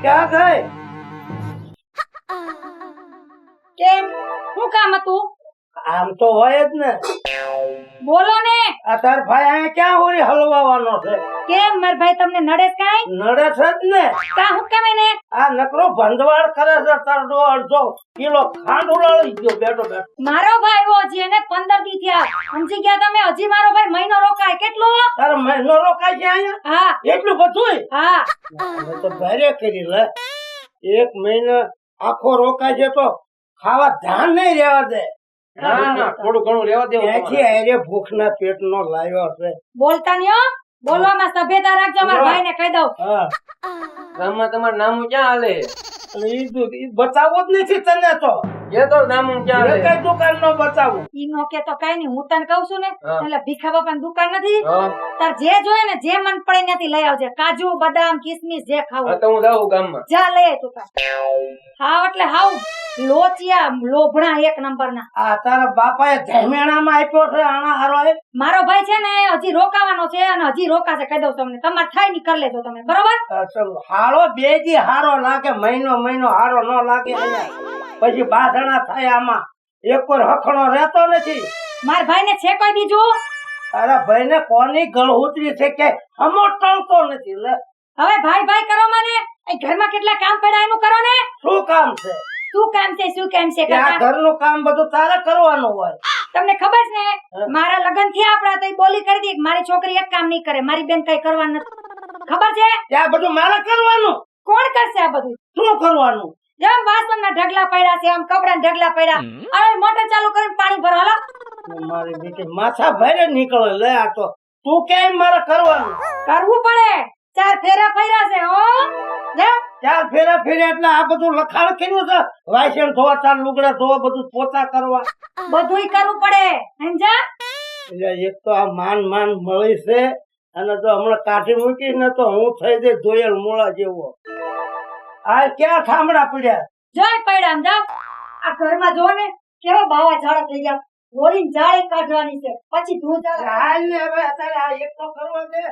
ક્યાં ગઈ? કેમ શું કામ હતું? આમ તો હોય જ ને. બોલો ને. આ તાર ભાઈ અહીંયા ક્યાં હોરી હલવાવાનો છે? કેમ માર ભાઈ તમને નડે છે કાઈ? નડે છે જ ને. કા હું કામે ને? આ નકરો ભંડવાળ કરે છે. તારો અડધો કિલો ખાંડ ઉડાડી ગયો બેઠો બેઠો. મારો ભાઈ વો છે એને 15 દી થયા. સમજી ગયા તમે? હજી મારો ભાઈ મહિનો રોકાય. કેટલું? તારો મહિનો રોકાય છે અહીંયા? હા. એટલું બધું? હા. હવે તો ભારે કરી લે. એક મહિનો આખો રોકાય છે તો ખાવા ધ્યાન નહીં રહેવા દે. ના થોડું ઘણું રહેવા દેવું ત્યાંથી આરે ભૂખના પેટનો લાવ્યો છે. બોલતા નહીં હો. બોલવામાં સભ્યતા રાખજો. મારા ભાઈને કહી દઉં. હા, ગામમાં તમારું નામ ક્યાં હાલે? અને ઈ બતાવવું જ નથી તને તો. એ તો નામ ક્યાં એ હાલે? કઈ દુકાન નો બતાવું. ઈ નો કે તો કઈ નહીં. હું તને કહું છું ને હા. એટલે ભીખા બાપાની દુકાન નથી. હા તાર જે જોઈએ ને જે મન પડે ત્યાંથી લઈ આવજે. કાજુ બદામ કિસમિસ જે ખાવું તો હું જાઉં ગામમાં. જા લઈ આય તું તાર. હાવ એટલે હાવ લોચિયા લોભણા એક નંબરના. આ તારા બાપાએ ધમેણામાં આપ્યો છે આના હારો એ. મારો ભાઈ છે ને હજી રોકાવાનો છે અને હજી રોકાશે. કહી દઉં તમને. તમારે થાય ની કરી લેજો તમે. બરોબર? હારો બે દી હારો લાગે, મહિનો હારો ન લાગે અહીંયા. પછી બાધણા થાય આમાં. એક કોઈ હખણો રહેતો નથી. મારા ભાઈ ને છે કોઈ બીજું? તારા ભાઈ ને કોની ગળહૂતરી છે કે હમો ટળતો નથી. લે હવે ભાઈ ભાઈ કરો મને. એ ઘરમાં કેટલા કામ પડ્યા એનું કરો ને. શું કામ છે? શું કામ છે શું કામ છે કે આ કાકા? ઘરનું કામ બધું તારે કરવાનું હોય. તમને ખબર છે ને મારા લગ્ન થયા આપડા તો ઈ બોલી કરી દી કે મારી છોકરી એક કામ નહીં કરે, મારી બેન કઈ કરવાનું નથી. ખબર છે? ત્યાં બધું મારે કરવાનું. કોણ કરશે આ બધું? શું કરવાનું? જેમ વાસણના ઢગલા પડ્યા છે એમ કપડાના ઢગલા પડ્યા. અરે મોટર ચાલુ કરીને પાણી ભરો. હાલો. મારી બેટી માથા ભારે નીકળે. લે આ તો તું કેમ મારે કરવાનું? કરવું પડે. 4 ફેરા ફર્યા છે હો. જાઓ. ચાર ફેરા ફેર્યા એટલે આ બધું લખાણ કર્યું છે. વાસણ ધોવા, ચાર લુગડા ધોવા, બધું પોતા કરવા. બધુંય કરવું પડે. સમજા? એટલે એક તો આ માન મળી છે અને જો હમણાં કાઢી મૂકીશ ને તો હું થઈ જઈ ધોયેલ મોળા જેવો. આ ક્યાં થાંભળા પડ્યા? જોઈ પડ્યા. જાઓ. આ ઘરમાં જો ને કેવા બાવા ઝાડા થઈ ગયા. રોલીને જાળી કાઢવાની છે પછી તું જા. હાલ ને હવે અત્યારે આ એક તો કરવા દે.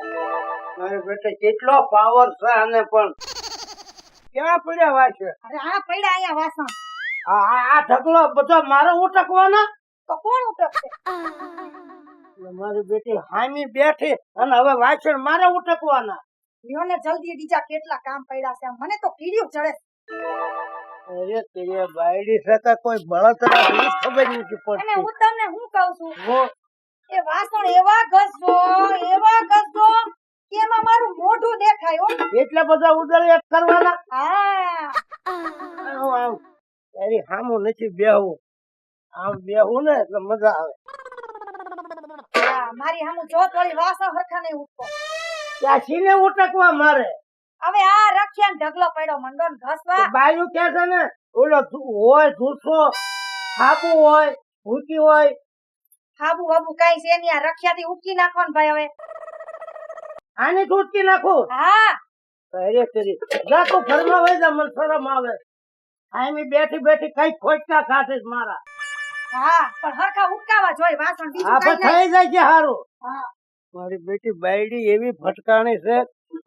મારે બેટે કેટલો પાવર છે આને પણ. ક્યાં પડ્યા વાસણ? અરે આ પડ્યા અહીંયા વાસણ. આ ઢગલો બધો મારે ઉટકવાના? તો કોણ ઉતરશે? મારી બેટી હામી બેઠી અને હવે વાસણ મારે ઉટકવાના. લ્યો ને જલ્દી બીજા કેટલા કામ પડ્યા છે. મને તો કીડ્યું ચડે. અરે તેરે બાયડી સાથે કોઈ બળતરા ની ખબર નથી અને પડતી. હું તમને શું કહું છું હું એ વાસણ એવા ઘસજો કે એમાં મારું મોઢું દેખાય હો. એટલા બધા ઉદળિયા કરવાના? હા. આમ તારી હામું નથી બેહવું. આમ બેહવું ને એટલે મજા આવે. હા, મારી સામું જોત વાળી વાસણ હરખા નહીં ઉઠતો. ત્યાં સીને ઉટકવા મારે. હવે આ રખ્યાન ઢગલો પડ્યો મંડો ને ઘસવા. બાયું કે છે ને ઓલો હોય ધૂસો, હાબુ હોય, ભૂકી હોય. હાબુ હાબુ કાઈ છે નહીં. આ રખ્યાથી ઉટકી નાખવાનું ભાઈ હવે. આને ઉટકી નાખું. હા. અરે તેરી જા તું ઘરમાં વઈ જા. મને શરમ આવે. આમી બેઠી બેઠી કઈ ખોટકા ખાધીશ મારા. હા પણ હરખા ઉટકાવા જોઈએ વાસણ. બીજું આ કાઈ થઈ નહીં. જાય છે હારું. હા. મારી બેટી બાયડી એવી ભટકાણી છે.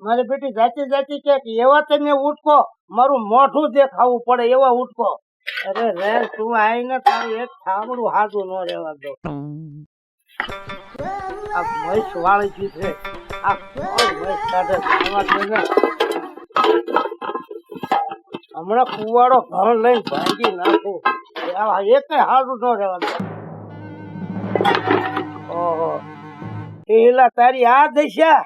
મારી બેટી જાતી કે એવા તમે ઉઠકો મારું મોઢું દેખાવું પડે એવા ઉઠકો. અરે રે તું આઈને તારું એક થાંભળું હાથું ન રહેવા દો. આ મહેશ વાળી જી છે. આ કોણ મહેશ કાઢે ખાવા છે ને. હમણાં કુવાડો ઘણ લઈને ભાંગી નાખું. આ એક હાથું ન રહેવા દો. ઓહો એલા તારી આ દશા.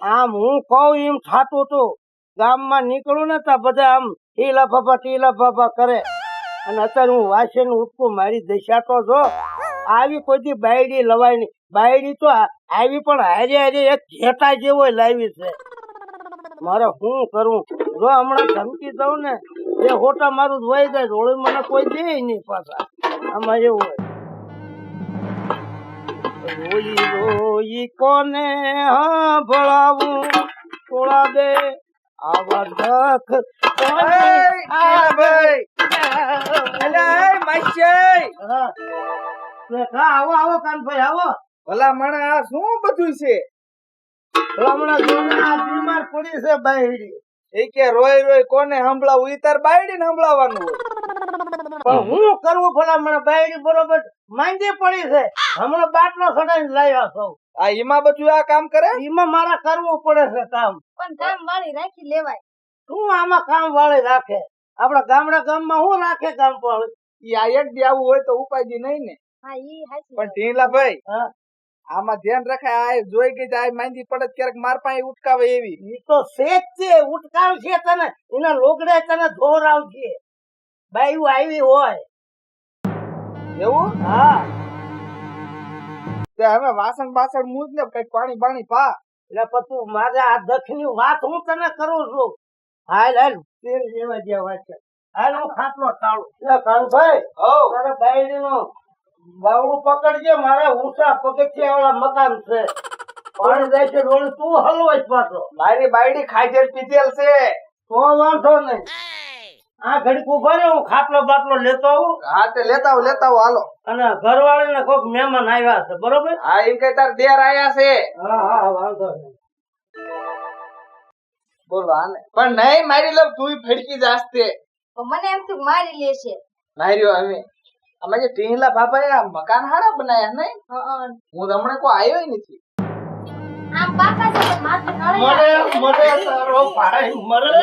આમ હું કહું એમ થાતું તું. ગામમાં નીકળું ને તો બધા આમ ટીલા ફાફા કરે. અને અત્યારે હું વાસણ ઉઠકું. મારી દશા તો જો. આવી કોઈ દી બાયડી લવાય નહીં. બાયડી તો આવી પણ હારે એક ઘેટા જેવો લાવી છે. મારે શું કરું? જો હમણાં ધમકી દઉં ને એ હોટા મારું ધોઈ જાય. રોળી મને કોઈ દે નહીં પાછા. આમાં એવું હોય. રોઈ રોઈ કોને ભળાવું થોડા દે આવા દખ. આવો આવો કાનભાઈ આવો. ભલા માણસ આ શું બધું છે? હમણાં બીમાર પડી છે બાયડી. એ કે રોય રોય કોને સંભળાવું ઈ તાર બાયડીને સંભળાવવાનું હોય. પણ હું કરવું ભલા મને બાયડી બરોબર માંદી પડી છે હમણાં બાટલો સડાઈને લાવ્યા છો આ ઈમાં બધું આ કામ કરે. એમાં મારે કરવું પડે છે કામ પણ કામ વાળી રાખી લેવાય. શું આમાં કામ વાળી રાખે આપડા ગામમાં શું રાખે કામ પર ઈ આ એક દી આવું હોય તો ઉપાયજી નહીં ને. હા ઈ હાચી પણ ઢીંગલા ભાઈ હા આમાં ધ્યાન રખાય. આ જોઈ ગઈ આ માંદી પડે તો ક્યારેક માર પાસે ઉટકાવે એવી. ઈ તો શેક છે ઉટકાવ છે તને એના લોગડે તને ધોરાવ છે બાયું આવી હોય એવું હા તે હવે વાસણ બાસણ મૂજ ને કઈક પાણી બાણી પા. એટલે પછી મારે આ દખની વાત હું તને કરું છું હાલ હાલ તેલ જેવા જે વાત છે હાલ હું ખાટલો ટાળું કાનભાઈ તારે બાયડી નો બાવડું પકડજે મારે ઊંચા પગથિયા વાળા મકાન છે પાણી જાય છે ડોળી તું હલવાય પાછો મારી બાયડી ખાધેલ પીધેલ છે. તો વાંધો નહીં આ ઘડીક ઉભા રહે હું ખાટલો બાટલો લેતો આવું હા તે લેતા આવો હાલો. અને ઘરવાળી ને કોઈક મહેમાન આવ્યા છે બરોબર હા એમ કઈ તાર દેર આયા છે. હા હા વાંધો નહીં બોલો આને પણ નહીં મારી લવ તું ફડકી જાસ્તે તો મને એમ થયું મારી લેશે. માર્યો અમે અમે જે ટીંગલા બાપાએ આ મકાન હારા બનાયા નહીં. હું તમને કોઈ આવ્યો નથી. આમ પાકા છે પણ માથે નળે મરે તારો ભાઈ મરે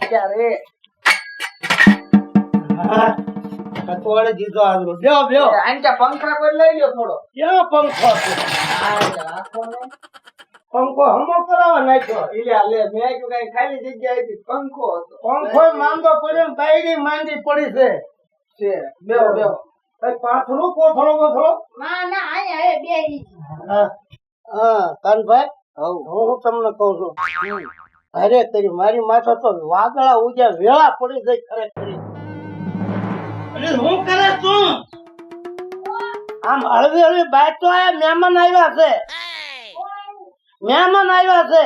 ક્યારે કટવાળે દીધો આદરો લ્યો લ્યો આંચા પંખા કોઈ લઈ લ્યો થોડો. ક્યાં પંખો છે પંખો હમો કરાવવા નાખ્યો લે મેં કીધું કઈ ખાલી જગ્યા હતી પંખો હતો. પંખો માંદો પડ્યો ને બાયડી માંદી પડી છે છે બેહો બેહો. કઈ પાથરું કોથળો બોથળો ના ના આય આય બે ઈ. હા કાનભાઈ હું તમને કઉ છું અરે તારી મારી માથે તો વાદળા ઉજ્યા વેળા પડી જાય ખરેખર અરે હું કરે તું આમ હળવી હળવી બાઈક તો આયા મહેમાન આવ્યા છે મહેમાન આવ્યા છે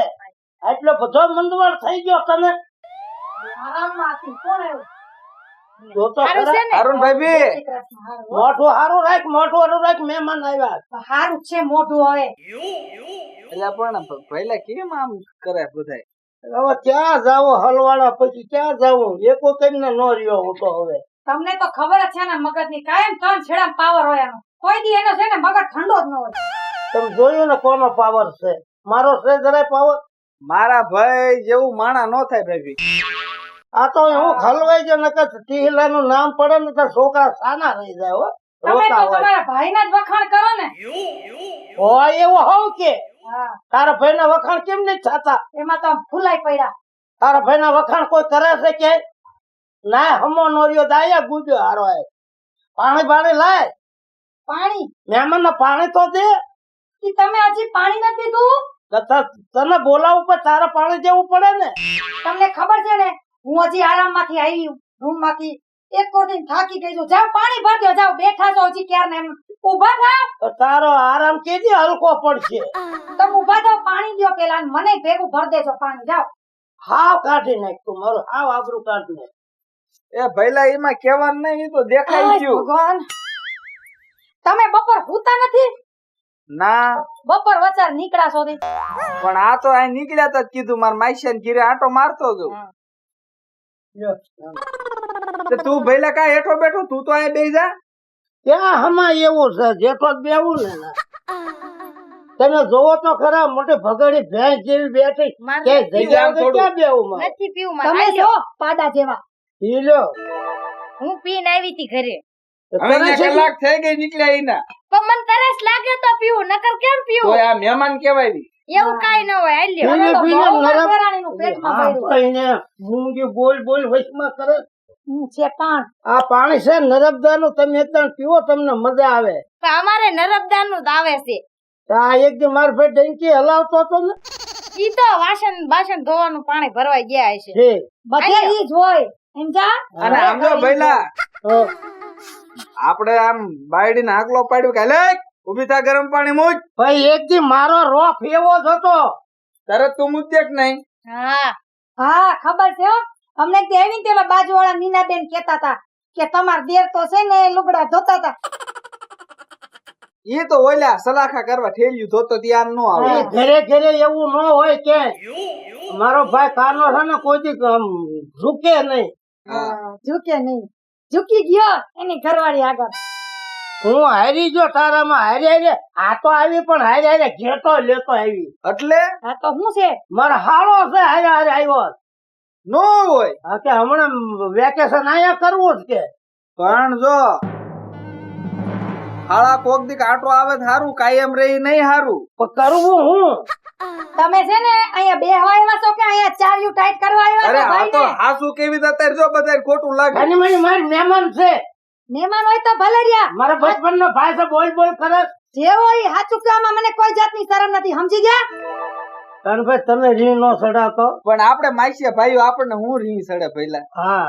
એટલે બધો મંદવાડ થઈ ગયો તને આરામમાંથી કોણ આવ્યું? જો તો હારું ખરા. છે ને? અરુણભાઈ બી શ્રી કૃષ્ણ, હારું. મોઢું હારું રાખ મોઢું હારું રાખ મહેમાન આવ્યા હારું છે મોઢું હવે. એટલે પણ પહેલા કેમ આમ કરે બધાય. હવે ક્યાં જાવ હલવાડા પછી ક્યાં જાવું એકો કરીને ન રહ્યો હું તો હવે તમને તો ખબર જ છે ને મગજની કાયમ ત્રણ છેડા પાવર હોય એનો. કોઈ દી એનો છે ને મગજ ઠંડો જ ન હોય. તમે જોયું ને કોનો પાવર છે મારો છે જરાય પાવર મારા ભાઈ જેવું માણા નો થાય ભાઈ. આ તો હું હલવાઈ ગયો નકર ટીહલા નું નામ પડે ને તો છોકરા સાના રહી જાય હો તમે તો રોતા હોય તમારા ભાઈના જ વખાણ કરો ને. હોય એવું હોવ કે હા તારા ભાઈ ના વખાણ કેમ નહીં થતા એમાં તો આમ ફૂલાઈ પડ્યા. તારા ભાઈ ના વખાણ કોઈ કરે છે કે ના હમો નોર્યો દાયા ગુજ્યો હારો એ પાણી પાણી લાય પાણી મહેમાન ને પાણી તો દે ઈ તમે હજી પાણી નથી દીધું. તને બોલાવું પણ તારે પાણી દેવું પડે ને તમને ખબર છે ને હું હજી આરામમાંથી આવી રૂમ માંથી એક કોટી થાકી ગઈ છું. જાઓ પાણી ભરજો જાઓ બેઠા છો હજી ક્યારના એમ ઊભા થાવ. તો તારો આરામ કેદી હલકો પડશે તમે ઊભા થાવ પાણી દ્યો પેલા અને મને ભેગું ભર દેજો પાણી. જાઓ હાવ કાઢી નાખ તું મારું હાવ આબરૂ કાઢી નાખ એ ભઈલા એમાં કેવાનું નહીં ઈ તો દેખાઈ આય ગયું. ભગવાન તમે બપોર હુતા નથી? ના બપોર વચાર નીકળ્યા છો તે. પણ આ તો આ નીકળ્યા તા જ કીધું મારા માઈશા ઘીરે આટો મારતો હતો. તે તું ભઈલા કાંઈ હેઠો બેઠો તું તો આ બેસી જા. ક્યાં હમા એવું છે જેઠો જ બેવું ને ના. તમે જોવો તો ખરા મોટી ભગડી ભેંસ જેવી બેઠી કે જગ્યા વગર ક્યાં બેવું મારે નથી પીવું તમે મારે જો પાડા જેવા. પી લ્યો હું પીને આવી હતી ઘરે તો હવે તને ને છે કલાક થઈ ગઈ નીકળ્યા એના. પણ મને તરસ લાગે તો પીવું નકર કેમ તો પીવું આ મહેમાન કેવાય. એવું કાઈ ન હોય હાલ લ્યો. પીને તો પીને બહુ નરમ માથેરાણીનું પેટમાં હા, પડ્યું. ભાઈને મૂંગી બોલ બોલ વચમાં કરે છે પાણ. આ પાણી છે નર્મદા નું તમે એકદમ પીવો તમને મજા આવે પણ અમારે નરમદાન નું જ આવે છે. તો આ એક દી માર ભાઈ ડંકી હલાવતો હતો ને ઈ તો વાસણ બાસણ ધોવાનું પાણી ભરવા ગયા હશે. છે બધે ઈ જ હોય સમજા. અને આમ જો ભઈલા હા. આપણે આમ બાયડીને હાકલો પાડ્યો કે લે ઊભી થા ગરમ પાણી મૂક. ભાઈ એક દી મારો રોફ એવો જ હતો તરત તું મૂક દે કે નહીં. હા હા ખબર છે હો. અમને તે આવી ને પેલા બાજુવાળા નીનાબેન કહેતા હતા કે તમાર દેર તો છે ને લુગડા ધોતા હતા. ઈ તો ઓલ્યા સલાખા કરવા ઠેલ્યું ધોતો ત્યાં નો આવે એ ઘરે ઘરે એવું ન હોય કે મારો ભાઈ કાનો છે ને કોઈ દી આમ ઝૂકે નહીં. ઝૂકે નહીં, ઝૂકી ગયો એની ઘરવાળી આગળ. હું હારી ગયો તારામાં હારી હારી આ તો આવી પણ હારી હારી ઘેતો લેતો આવી. એટલે હા તો શું છે? મારો હાળો છે હારે હારે આવ્યો. નો હોય હા કે હમણાં વેકેશન અહીંયા કરવું જ કે પણ જો હાળા કોક દીક આટો આવે તો હારું, કાયમ રહી નહીં હારું. પણ કરવું હું તમે છે ને અહીંયા બેહવા આવ્યા છો કે અહીંયા ચાલ્યું ટાઈટ કરવા આવ્યા અરે છો આ તો ભાઈને? હાસુ કેવી રીતે અત્યારે જો બધા ખોટું લાગે. ઘણી મણી મારી મહેમાન છે. મહેમાન હોય તો ભલે રહ્યા, મારા બચપન નો ભાઈ છે બોલ બોલ કરે. જેવો ઈ સાચું કહેવામાં મને કોઈ જાતની શરમ નથી, સમજી ગયા? કાનભાઈ તમે રી નો ચડાતો. પણ આપણે માસીયા ભાઈઓ આપણને હું રીહ સડે પહેલા. હા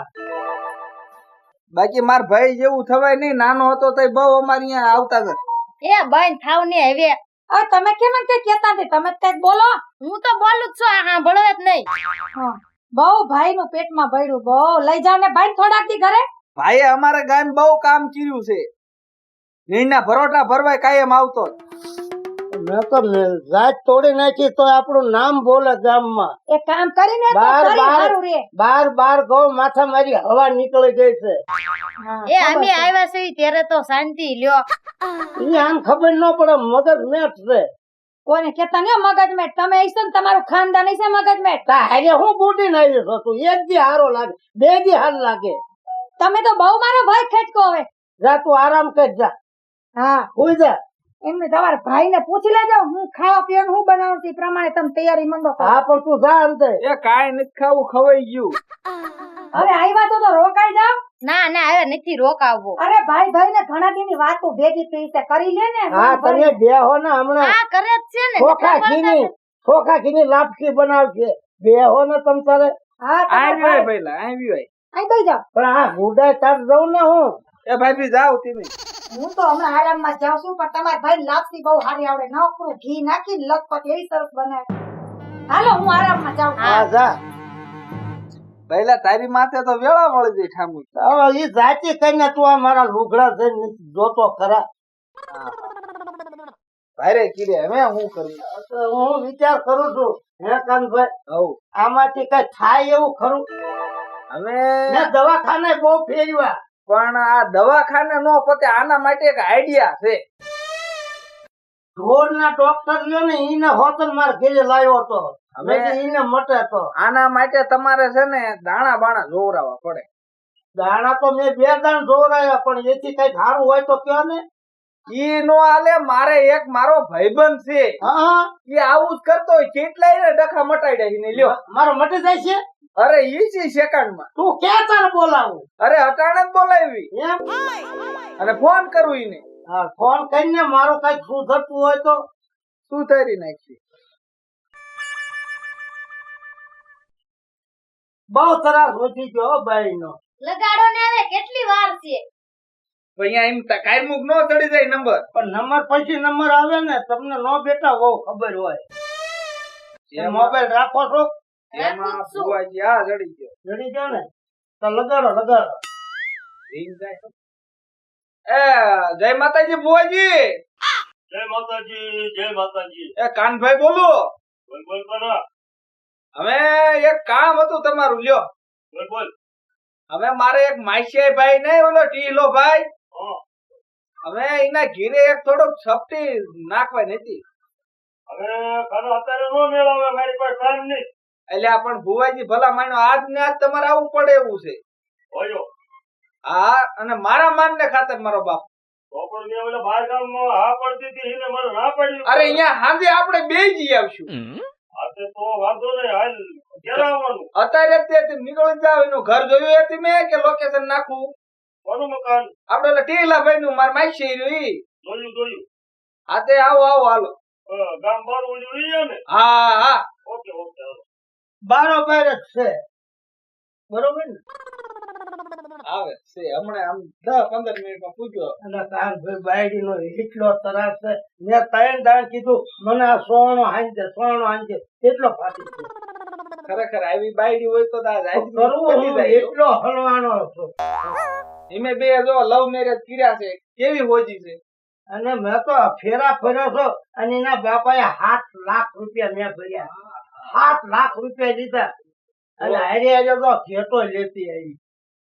બાકી માર ભાઈ જેવું થવાય નહીં, નાનો હતો તો બહુ અમારી અહીંયા આવતા હતા. એ બંધ થાવ ને હવે. હવે તમે કેમ મને કઈ કહેતા નથી? તમે જ કઈક બોલો. હું તો બોલું જ છું, આ સાંભળો જ નહીં. હા, બહુ ભાઈ નું પેટમાં ભર્યું, બહુ લઈ જાવ ને ભાઈ થોડાક દી ઘરે. ભાઈએ અમારા ગામ બહુ કામ કર્યું છે. નીણના ભરોટા ભરવાય કાયમ આવતો. મેં તો જાત તોડી નાખી તો આપણું નામ બોલે ગામમાં. એ કામ કરીને તો બાર કરી બાર સારું રે. બાર ગૌ માથા મારી હવા નીકળી ગઈ છે. હા, એ ખબર અમે છે. આવ્યા છીએ ત્યારે તો શાંતિ લ્યો. ઈ આમ ખબર ન પડે મગજ મેટ છે. કોઈને કેતા નહીં મગજ મેટ. તમે હશો ને તમારું ખાનદાન હશે મગજ મેટ. તા હારે હું બુટી નાવી છું. એક દી હારો લાગે, બે દી હાર લાગે. તમે તો બહુ મારો ભાઈ ખેટકો. હવે જા તું આરામ કર જા, હા, હુઈ જા. એમને તમારા ભાઈ ને પૂછી લેજો હું ખાવા પીવાનું હું બનાવું છું, એ પ્રમાણે તમે તૈયારી મંડો કરો. હા પણ તું જા અંતે. એ કાંઈ નથી ખાવું, ખવાઈ ગયું. હવે આવ્યા તો રોકાઈ જાવ. ના ના હવે નથી રોકાવવો. અરે ભાઈ ભાઈ ને ઘણા દી ની વાતો ભેગી થઈ છે, કરી લે ને. હા તમે બેહો ને હમણાં આ કરે જ છે ને. ચોખા ઘીની લાપસી બનાવશે. બેહો ને તમ તારે. હા તમારા આવી હોય ભાઈ. પહેલા આવી હોય. અહીં બેસી જાઓ. પણ આ ગુડાય તાર જવું ને હું. એ ભાઈ જાવ તમે. હું તો હમણાં આરામમાં જાઉં છું, પણ તમારા ભાઈ લાપસી બહુ સારી આવડે. નકરું ઘી નાખીને લગપગ એવી સરસ બનાવે. હાલો હું આરામમાં જાઉં. હા જા. પહેલા તારી માથે તો વેળા મળી જાય ઠામું. હવે ઈ જાતિ કઈને તું આ મારા લુગડા જઈને જોતો ખરા. ભારે કીરે હવે હું કરું. તો હું વિચાર કરું છું હે કાનભાઈ, હવ આમાંથી કઈ થાય એવું ખરું? હવે મેં દવાખાને બહુ ફેરવ્યા. પણ આ દવાખાને નો પતે, આના માટે એક આઈડિયા છે. ઢોરના ડોક્ટર લ્યો ને ઈને હોતન માર ઘરે લાવ્યો હતો. હવે મેં કીધું ઈને મટે તો. આના માટે તમારે છે ને દાણા બાણા જોવરાવા પડે. દાણા તો મેં 2 દાણ જોવરાયા, પણ એથી કઈ સારું હોય તો કયો ને. ઈ નો આલે. મારે એક મારો ભાઈબંધ છે, હા ઈ આવું જ કરતો હોય. કેટલાય ને ડખા મટાડ્યા ને લ્યો. મારો મટી જાય છે. અરે ઈ છે સેકન્ડ માં. તું ક્યાં તાર બોલાવું અરે અટાણે જ બોલાવી એમ? અને ફોન કરું ઈને. હા ફોન કરીને મારું કઈ શું થતું હોય તો. શું થઈ નાખી. બહુ તરાસ વધી ગયો ભાઈ નો. લગાડો ને હવે કેટલી વાર છે. અહીંયા એમ કાયમુક નો ચડી જાય નંબર. પણ નંબર પછી નંબર આવે ને તમને નો બેટા બહુ ખબર હોય. મોબાઈલ રાખો છો? એમાં ભુવાજી આ ચડી ગયો. જડી ગયો ને તો લગાડો. રીંગ જાય. એ જય માતાજી ભુવાજી. જય માતાજી, જય માતાજી. એ કાનભાઈ બોલો. બોલ બોલ કરો. હવે એક કામ હતું તમારું લ્યો. બોલ બોલ. હવે મારે એક માસિયા ભાઈ નહીં ઓલો ટીલો ભાઈ, હા. હવે એના ઘીરે એક થોડોક છપટી નાખવાની હતી. હવે ખાનો અત્યારે નો મેળ આવે, મારી પાસે ટાઈમ નહીં. એટલે આ પણ ભુવાજી ભલા માનો આજ ને આજ તમારે આવવું પડે એવું છે. હોયો. હા અને મારા માન ને ખાતર મારો બાપ. તો પણ મેં ઓલા બહાર ગામમાં હા પડતી હતી, એને મને ના પાડી. અરે અહીંયા સાંજે આપણે બે જઈ આવશું. આજે તો વાંધો નહીં, હાલ ક્યારે આવવાનું? અત્યારે જ તે નીકળી જાવ. એનું ઘર જોયું હતી મેં કે લોકેશન નાખું. કોનું મકાન? આપડે ઓલા ટીલા ભાઈ નું માર માસી રહ્યું. જોયું. હા તે આવો હાલો. ગામ બહાર ઓલું ઈ ને. હા ઓકે હાલો. બારોબાર જ છે. બરોબર ને? આવે છે હમણાં આમ 10-15 મિનિટમાં પૂછ્યો. અને કાનભાઈ બાયડી નો એટલો તરાસ છે. મેં 3 દાણ કીધું મને આ સોનો હાંજે એટલો ફાટી ગયો. ખરેખર આવી બાયડી હોય તો કરવું હું એટલો હલવાનો છું. એમે બે જો લવ મેરેજ કર્યા છે. કેવી હોજી છે. અને મેં તો ફેરા ફર્યો છો અને એના બાપાએ 7 લાખ રૂપિયા મેં ભર્યા 7 લાખ રૂપિયા દીધા અને હારે હારે તો ઘેટો લેતી આવી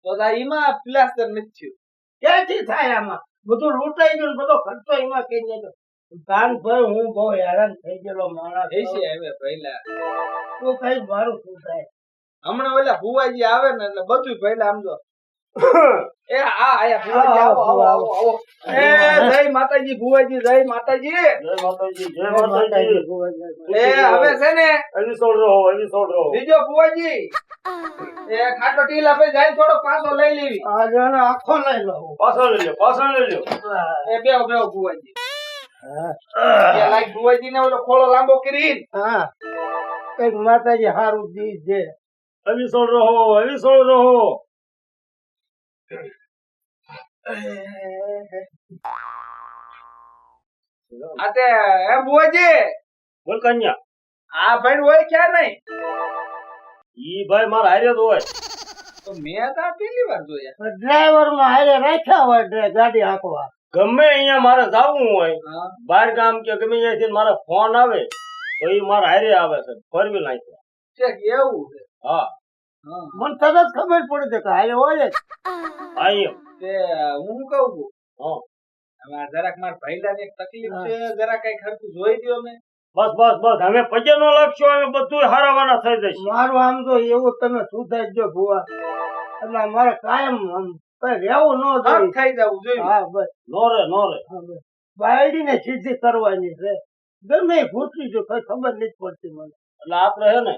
તો એમાં પ્લાસ્ટર નથી થયું. ક્યાંથી થાય આમાં બધું લૂંટાઈ ગયું ને બધો ખર્ચો એમાં કઈ નતો કાન ભાઈ હું બહુ હેરાન થઈ ગયેલો માણસ એ છે હવે પહેલા તું કઈ મારું શું થાય હમણાં ઓલા ભુવાજી આવે ને એટલે બધું પહેલા આમ જો એ હા આયા ભુવાજી આવો આવો આવો આવો એ જય માતાજી ભુવાજી જય માતાજી જય માતાજી જય માતાજી એ હવે છે ને એવી છોડ રહો બીજો ભુવાજી એ ખાટો ટીલ આપે જાય થોડો પાછો લઈ લેવી આજે આખો લઈ લઉં પાછળ લઈ લ્યો એ બેહો બેહો ભુવાજી એ લાઈક ભુવાજી ને ઓલો ખોળો લાંબો કરી હા કઈક માતાજી હારું દી દે એવી છોડ રહો આતે એ ભુવાજી બોલ કન્યા આ ભાઈ હોય ક્યાં નહીં ઈ ભાઈ મારા હારે જ હોય તો મેં તો આ પહેલી વાર જોયા ડ્રાઈવર માં હારે રાખ્યા હોય ગાડી હાંકવા ગમે અહીંયા મારે જવું હોય હા બહાર ગામ કે ગમે અહીંયાથી મારે ફોન આવે તો ઈ મારા હારે આવે છે ફરવી નાખે છે કે એવું છે હા હા મને તરત ખબર પડી છે કે હારે હોય જ અહીંયા તે હું કહું છું હા હવે આ જરાક મારા ભાઈલાને એક તકલીફ છે જરા કઈ ખર્ચું જોઈ દ્યો ને બસ હવે પગે નો લાગશો હવે બધું હારાવાના થઈ જશે મારું આમ તો એવું તમે સુધારી દો ભુવા એટલે મારે કાયમ આમ કઈ રહેવું ન હક જોઈએ થઈ જવું જોઈએ હા બસ નો રે હા, બસ બાયડી ને સીધી કરવાની છે ગમે એ ઘૂસી જો કઈ ખબર નથી પડતી મને એટલે આપડે હે ને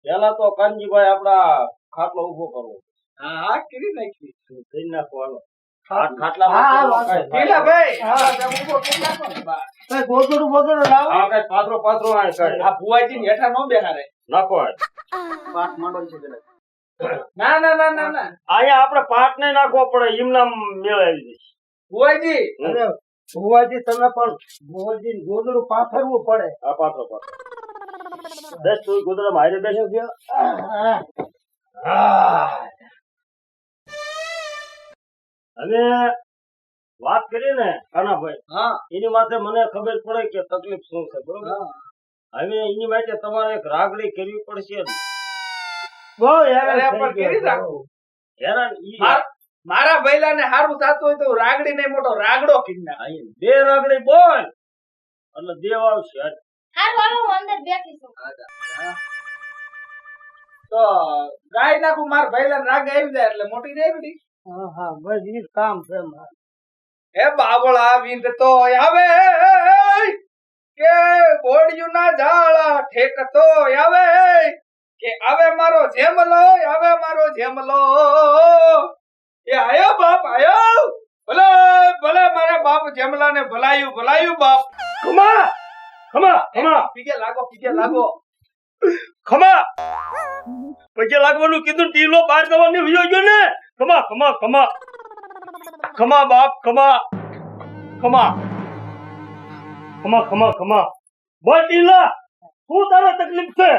પેલા તો કાનજીભાઈ આપડા ખાટલો ઉભો કરવો હા હા કરી નાખી થઈ નાખવાનો હા, ખાટલામાં હા, પેલા ભાઈ હા. હા તમે ઉભો કરી નાખો ને બા. કઈ ગોદડું બોદડું લાવો હા કઈ પાત્રો આ કઈ આ ભુવાજી ને હેઠા નો બેહારે નાખો પાટ માંડો છે પેલા ના ના ના ના ના અહીંયા આપણે પાટ ને નાખવો પડે એમના મેળવી દઈશ ભુવાજી અરે ભુવાજી તમે પણ ભુવાજી ગોદડું પાથરવું પડે આ પાત્રો દસ તું ગોદડા મારે બેસે અને વાત કરી ને કાનાભાઈ હા એની માથે મને ખબર પડે કે તકલીફ શું છે બરોબર હા હવે એની માટે તમારે એક રાગડી કરવી પડશે ને. બહુ અરે હેરાન પણ થઈ કરી ગયો રાખો હેરાન ઈ મારા ભૈલાને હારું થતું હોય તો રાગડી ને મોટો રાગડો કરી નાખ અહીં બે રાગડી બોલ એટલે દેવ આવશે હાલ. હારું હાલો હું અંદર બેઠી છું તો ગાય નાખું મારા ભૈલા રાગ આવી જાય એટલે મોટી રાગડી હા હા બસ ઈ જ કામ છે મારે હે બાબળા વિંદ તો આવે કે બોડિયું ના ઝાડા ઠેકતો આવે કે આવે મારો જેમલો એ આયો બાપ આયો ભલે ભલે મારા બાપ જેમલા ને ભલાયું બાપ ખમા ખમા ખમા પીકે લાગો ખમા પગે લાગવાનું કીધું ટીલો બહાર જવાની વિયો ગયો ને ખમા ખમા ખમા ખમા બાપ ખમા ખમા ખમા ખમા ખમા બોલ ટીલા શું તારે તકલીફ છે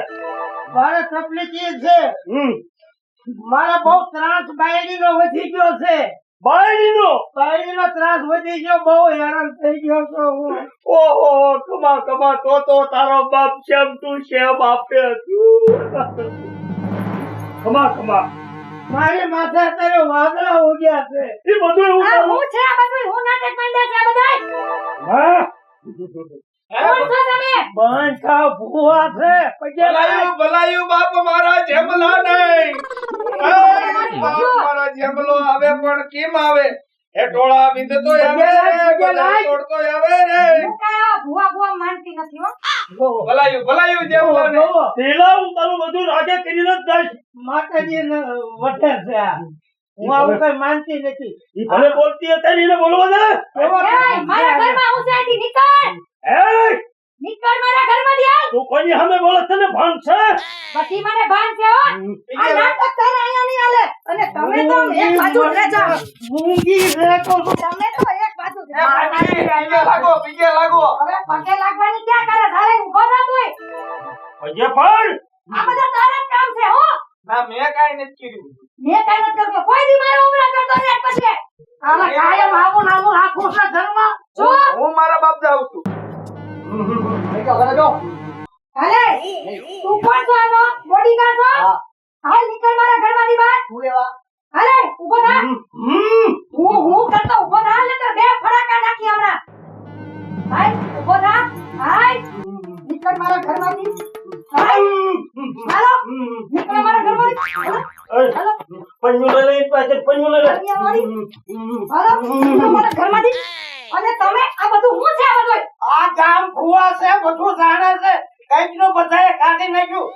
મારે તકલીફ એ છે મારા બહુ ત્રાસ બાયડી નો વધી ગયો છે બાયડીનો બાયડી નો ત્રાસ વધી ગયો બહુ હેરાન થઈ ગયો છું હું ઓહો ખમા ખમા તો તારો બાપ શેમ તું શેમ આપે તું ખમા ખમા મારી માથે અત્યારે વાદળા ઉગ્યા છે એ બધું એવું આ તારું- હું છે આ બધું હું નાટક માંડ્યા છે આ બધાય હા કોણ છો તમે બંધ થાવ ભૂવા છે પગે ભલાયું બાપ મારા જેમલા નહીં બાપ મારા જેમલો આવે પણ કેમ આવે એ ટોળા વિંદ તો આવે બધા તોડતો આવે રે હું કાંઈ આવા ભુવા માનતી નથી હો ભલાયું જેમલો ને પેલા હું તારું બધું રાગે કરીને જ જઈશ માતાજી વઢે છે આ. હું આવું કઈ માનતી નથી ઈ ભલે બોલતી હતી એને બોલવા દે એય, મારા ઘરમાં હું સાઈથી નીકળ એ નીકળ મારા ઘરમાંથી આવ તું કોની સામે બોલે છે ને ભાન છે પછી મને ભાન છે હો આ નાટક તારે અહીંયા નહીં હાલે અને તમે તો એક બાજુ જ રહેજો મૂંગી રે તો તમે તો એક બાજુ જ એ ભાઈ, પીકે લાગો હવે પગે લાગવાની ક્યાં કરે તારે ઊભો થા તોય હજે પણ આ બધા તારા જ કામ છે હો ના મેં કાઈ નથી કર્યું મેં કાંઈ નથી કરતો કોઈ દી મારા ઉમરા કરતો ને પછી આલા કાયમ આવું ને આવું રાખું છે ઘરમાં જો હું મારા બાપ જાઉં છું હાલે તું કોણ છો આનો બોડીગાર્ડ છો હાલ નીકળ મારા ઘરમાંથી બહાર હાલે ઊભો થા હું કરતો ઊભો થા નકર બે ફડાકા નાખી હમણાં હાલ ઊભો થા હાલ નીકળ મારા ઘરમાંથી હાલ હાલો નીકળ મારા ઘરમાંથી હાલો પન્યું લઈ પાછળ પન્યું લઈ અહીંયા વાળી હાલો નીકળ મારા ઘરમાંથી અને તમે આ બધું હું છે આ બધું આ ગામ ભુવા છે બધું જાણે છે કઈક નું બધાએ કાઢી નાખ્યું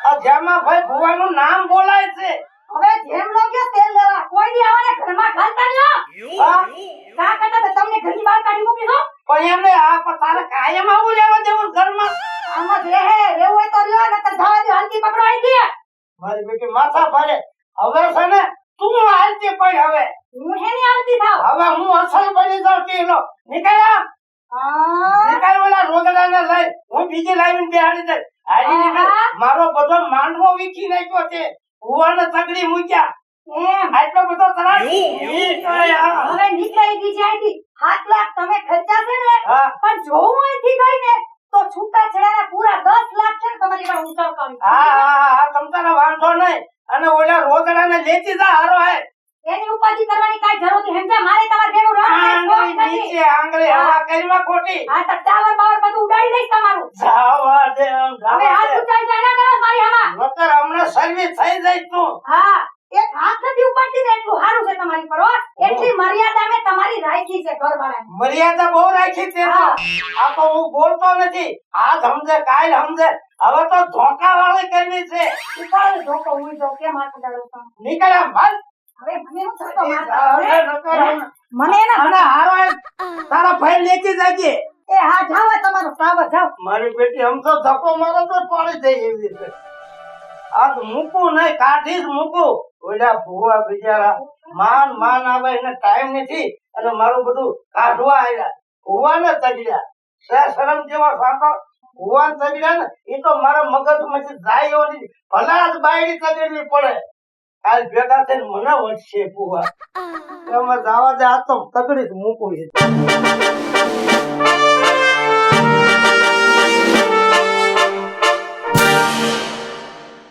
આ જેમાં ભાઈ ભુવાનું નામ બોલાય છે હવે જેમ લોગ્યો તેલ લેવા કોઈ દી આવાને ઘરમાં ખાલતા નહીં હા? કા કરતા તો તમને ઘરની બહાર કાઢી મૂકી દો પણ એમને આ પણ તારે કાયમ આવું લેવા દેવું ઘરમાં આમાં જ રહે રહેવું હોય તો લ્યો નકર જવા દો હાલતી પકડો આવી દે મારી બેટી માથા ફરે હવે છે ને તું હાલતી પડ હવે હું હેની હાલતી થાવ હવે હું અસલ બની જાઉં ટીલો નીકળ્યા નીકળ ઓલા રોગડાને લઈ હું બીજી લાવીને બેહાડી દઈશ હાલી નીકળ મારો બધો માંડવો વીખી નાખ્યો છે ભુવાને તગડી મૂક્યા એમ આટલો બધો તરાસ નીકળ્યા. હવે નીકળી ગઈ છે અહીંથી 7 લાખ તમે ખર્ચા છે ને હા. પણ જો હું અહીંથી ગઈ ને તો છૂટા છેડાના પૂરા 10 લાખ છે ને તમારી પાસે ઉતરતા હા તમ તારા વાંધો નહીં અને ઓલા રોગડાને લેતી જા હારો હે એની ઉપાધિ કરવાની કાઈ જરૂર નથી સમજા મારે તમારે ભેગું રહેવાનું આંગળી નીચે આંગળી હવા કરવા ખોટી આ તો ટાવર બાવર બધું ઉડાડી દઈશ તમારું જાવા દે આમ હવે જાવા હાથ દે ઉતારી જાય ના કરો મારી હમા નકર હમણાં સર્વિસ થઈ જાય તું હા એક હાથ નથી ઉપાડતી ને એટલું સારું છે તમારી પર હો એટલી મર્યાદા મેં તમારી રાખી છે ઘરવાળાની મર્યાદા બહુ રાખી છે હા. આ તો હું બોલતો નથી આજ સમજે કાલ સમજે હવે તો ધોકા વાળી કરવી છે ઉપાડ ધોકો હું જો કે માથે ડાળો છો નીકળ્યા ભાઈ હવે મને હું થતો એ માથે હવે નકર હવે મને એના અને હારો એ તારા ભાઈ લેતી જાજે એ હા જાવ તમારો ટાવર જાવ મારી બેટી આમ તો ધક્કો મારો તો પાડી દે એવી રીતે આજ મૂકું નહીં કાઢી જ મૂકું ઓલા ભુવા બિચારા માન આવે એને ટાઈમ નથી અને મારું બધું કાઢવા આવ્યા ભુવાને તગડ્યા શરમ જેવા સાંતો ભુવાને તગડ્યા ને એ તો મારા મગજમાંથી જાય એવો નથી ભલા જ બાયડી તગડવી પડે કાલ ભેગા થઈને મને વટશે ભુવા એમાં જવા દે આ તો તગડી જ મૂકું છે